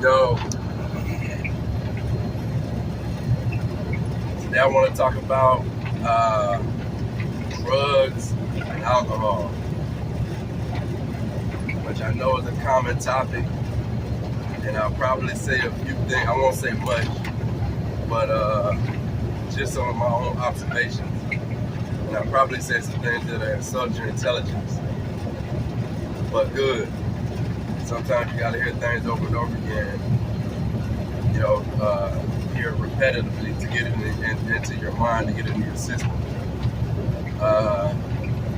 Yo, today I want to talk about drugs and alcohol, which I know is a common topic, and I'll probably say a few things. I won't say much, but just some of my own observations, and I'll probably say some things that are insult your intelligence, but good. Sometimes you gotta hear things over and over again, hear it repetitively to get it into your mind, to get it into your system.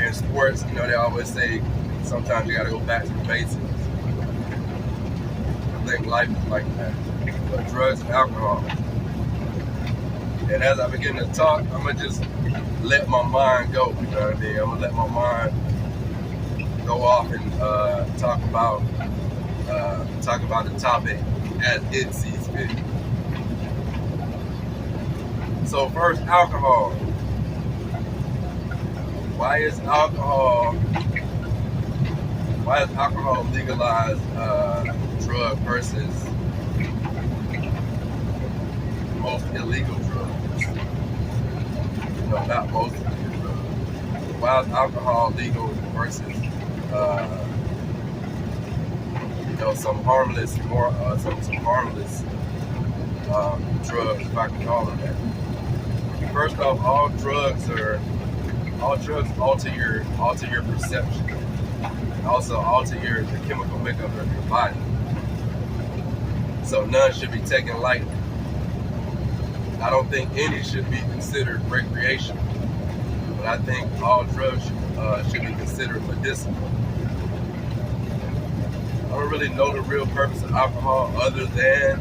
In sports, they always say sometimes you gotta go back to the basics. I think life is like that. But drugs and alcohol. And as I begin to talk, I'm gonna just let my mind go, you know what I mean? I'm gonna let my mind go off and talk about the topic as it sees fit. So first, alcohol. Why is alcohol legalized drug versus most illegal drugs? Not most illegal drugs. Why is alcohol legal versus some harmless drugs, if I can call them that. First off, all drugs alter your perception, and also alter the chemical makeup of your body. So none should be taken lightly. I don't think any should be considered recreational, but I think all drugs should be considered medicinal. I don't really know the real purpose of alcohol other than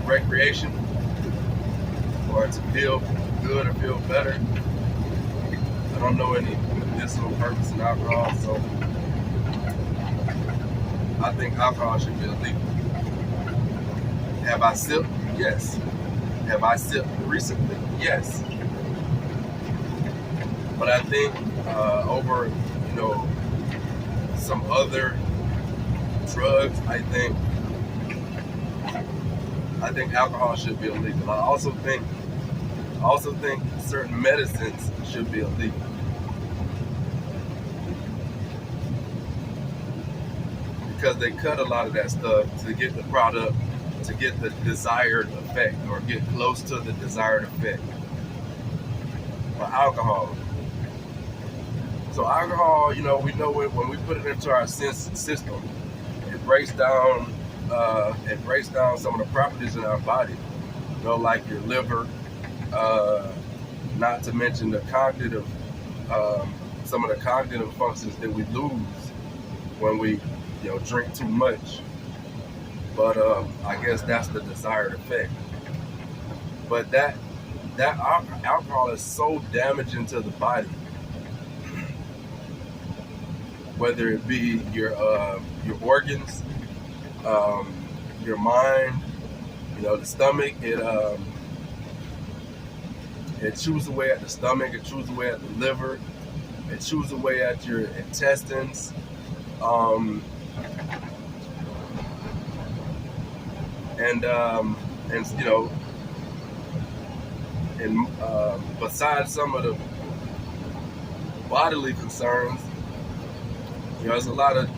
recreation, or to feel good or feel better. I don't know any medicinal purpose in alcohol, so I think alcohol should be illegal. Have I sipped? Yes. Have I sipped recently? Yes. But I think over, some other drugs, I think alcohol should be illegal. I also think certain medicines should be illegal. Because they cut a lot of that stuff to get the product, to get the desired effect, or get close to the desired effect. For alcohol. So alcohol, we know it when we put it into our system, it breaks down some of the properties in our body, like your liver, not to mention the cognitive, some of the cognitive functions that we lose when we, drink too much. But I guess that's the desired effect. But that alcohol is so damaging to the body, whether it be your organs, your mind, the stomach. It chews away at the stomach. It chews away at the liver. It chews away at your intestines. Besides some of the bodily concerns, there's a lot of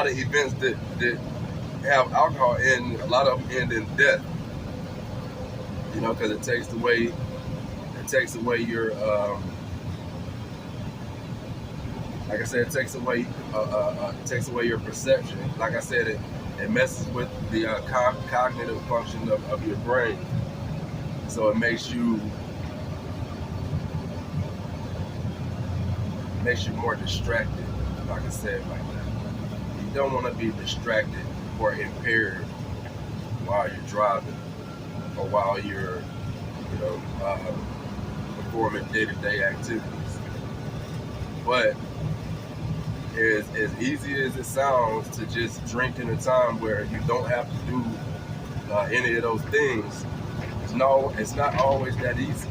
events that have alcohol in. A lot of them end in death. Because it takes away your like I said, it takes away your perception. Like I said, it messes with the cognitive function of your brain. So it makes you more distracted, if I can say it like that. You don't want to be distracted or impaired while you're driving, or while you're, performing day-to-day activities. But as easy as it sounds to just drink in a time where you don't have to do any of those things, it's not always that easy.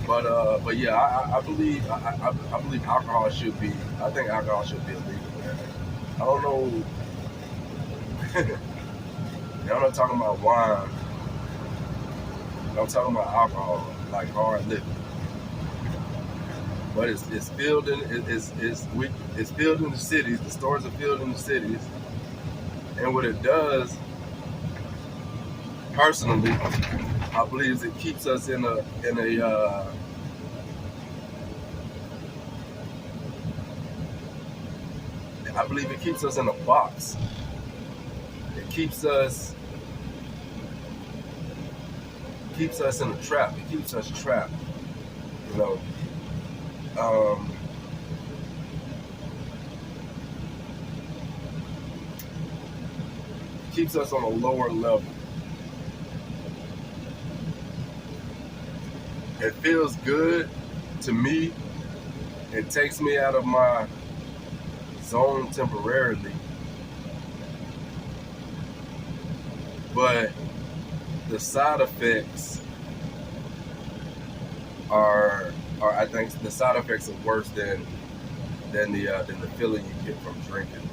But yeah, I believe alcohol should be. I think alcohol should be illegal, man. I don't know. I'm not talking about wine. I'm talking about alcohol, like hard liquor. But it's filled in it's filled in the cities. The stores are filled in the cities, and what it does, personally, I believe it keeps us in a I believe it keeps us in a box. It keeps us in a trap. It keeps us trapped. You know. Keeps us on a lower level. It feels good to me. It takes me out of my zone temporarily. But the side effects are I think the side effects are worse than the feeling you get from drinking.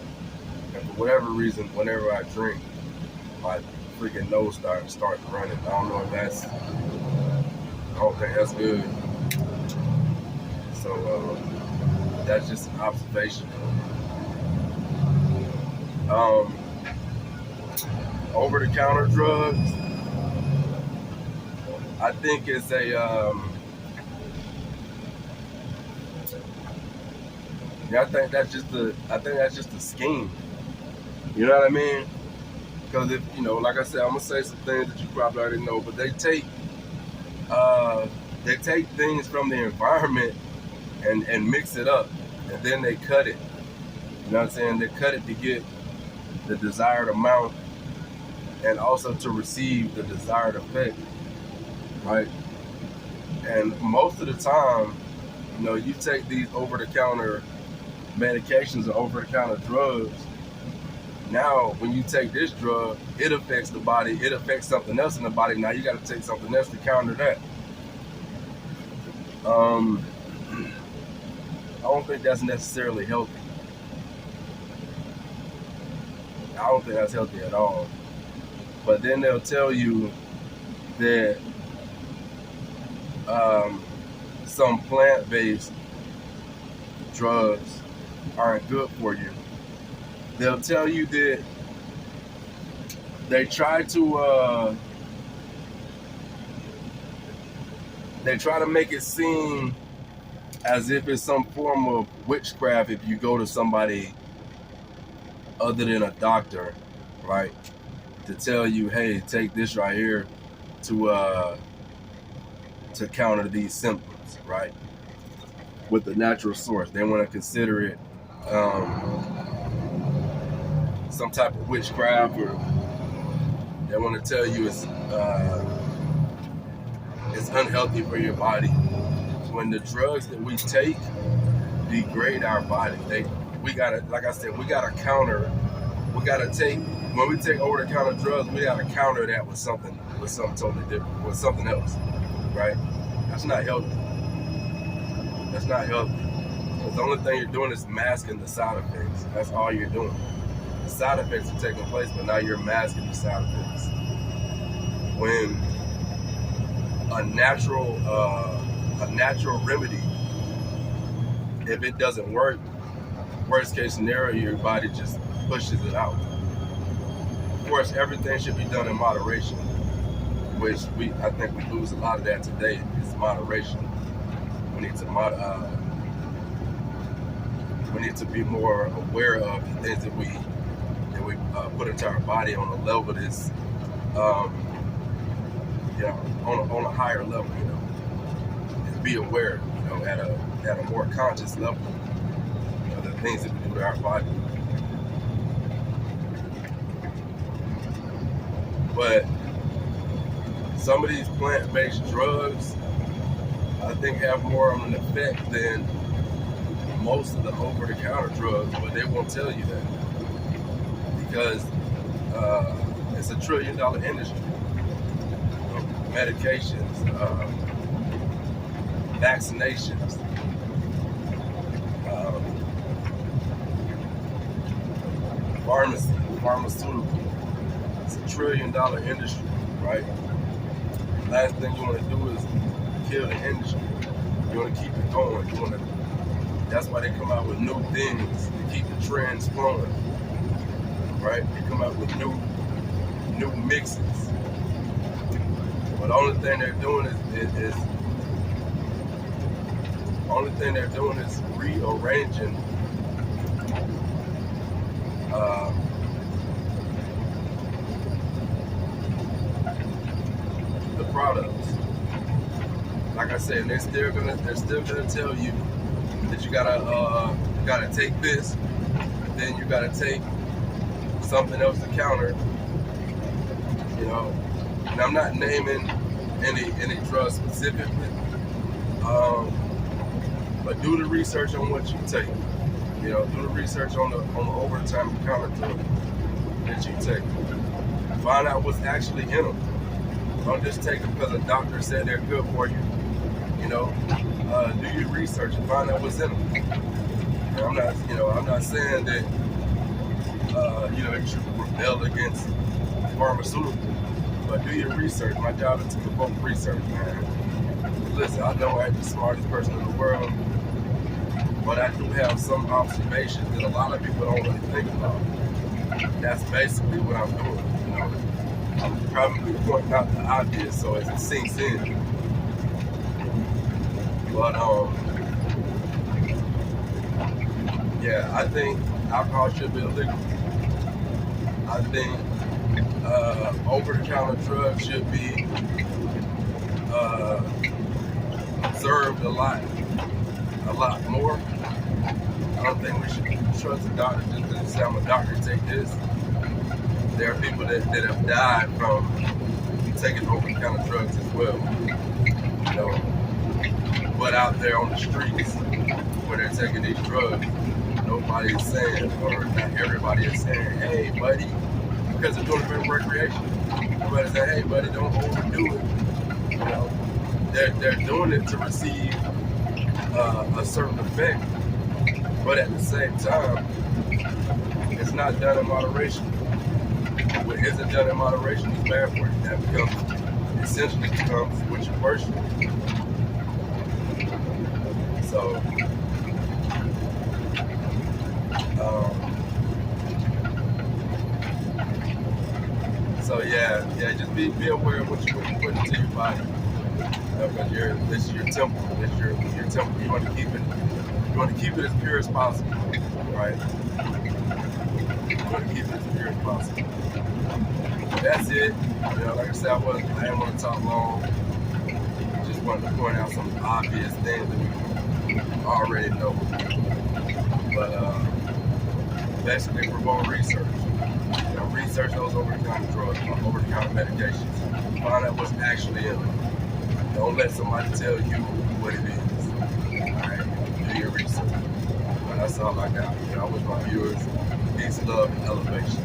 And for whatever reason, whenever I drink, my freaking nose starts running. I don't know if I don't think that's good. So that's just an observation. Over-the-counter drugs, I think it's I think that's just a scheme. You know what I mean? Because if like I said, I'm gonna say some things that you probably already know, but they take things from the environment and mix it up, and then they cut it. You know what I'm saying? They cut it to get the desired amount, and also to receive the desired effect, right? And most of the time, you take these over-the-counter medications or over-the-counter drugs. Now, when you take this drug, it affects the body. It affects something else in the body. Now you got to take something else to counter that. I don't think that's necessarily healthy. I don't think that's healthy at all. But then they'll tell you that some plant-based drugs aren't good for you. They'll tell you that they try to make it seem as if it's some form of witchcraft if you go to somebody other than a doctor, right? To tell you, hey, take this right here to counter these symptoms, right? With the natural source. They want to consider it some type of witchcraft, or they want to tell you it's unhealthy for your body. When the drugs that we take degrade our body, we gotta counter. We gotta take, when we take over-the-counter drugs, we gotta counter that with something totally different, with something else, right? That's not healthy. That's not healthy. Because the only thing you're doing is masking the side effects. That's all you're doing. The side effects are taking place, but now you're masking the side effects. When a natural remedy, if it doesn't work, worst case scenario, your body just pushes it out. Of course, everything should be done in moderation, which I think we lose a lot of that today. Is moderation. We need to be more aware of the things that we put into our body on a level that's on a higher level. Is be aware, at a more conscious level, the things that we do to our body. But some of these plant-based drugs, I think, have more of an effect than most of the over-the-counter drugs, but they won't tell you that because it's a $1 trillion industry. Medications, vaccinations, pharmaceutical. It's $1 trillion industry, right? The last thing you want to do is kill the industry. You want to keep it going. That's why they come out with new things to keep the trends flowing, right? They come out with new mixes. But the only thing they're doing is rearranging the products. Like I said, they're still gonna tell you that you gotta take this, then you gotta take something else to counter. You know, and I'm not naming any drug specifically, but do the research on what you take. You know, do the research on the over-the-counter drug that you take. Find out what's actually in them. Don't just take them because a doctor said they're good for you. You know, do your research and find out what's in them. And I'm not saying that you should rebel against pharmaceuticals, but do your research. My job is to provoke research, man. Listen, I know I ain't the smartest person in the world, but I do have some observations that a lot of people don't really think about. That's basically what I'm doing. You know, I'm probably pointing out the obvious so it sinks in. But yeah, I think alcohol should be illegal. I think over-the-counter drugs should be observed a lot more. I don't think we should trust a doctor just because say I'm a doctor, take this. There are people that have died from taking over-the-counter drugs as well. You know, but out there on the streets where they're taking these drugs, nobody is saying, or not everybody is saying, hey, buddy, because they're doing it for recreation. Everybody say, hey, buddy, don't overdo it. You know, they're doing it to receive a certain effect, but at the same time, it's not done in moderation. What isn't done in moderation is bad for you. That essentially becomes what you worship. So yeah, just be aware of what you put into your body. Because this is your temple. This is your temple. You want to keep it as pure as possible, right? You want to keep it as pure as possible. That's it. You know, like I said, I didn't want to talk long. Just wanted to point out some obvious things that we already know. But basically, promote research. You know, research those over-the-counter drugs, over-the-counter medications. Find out what's actually in them. Don't let somebody tell you what it is. Alright? Do your research. But that's all I got. You know, I wish my viewers peace, love, and elevation.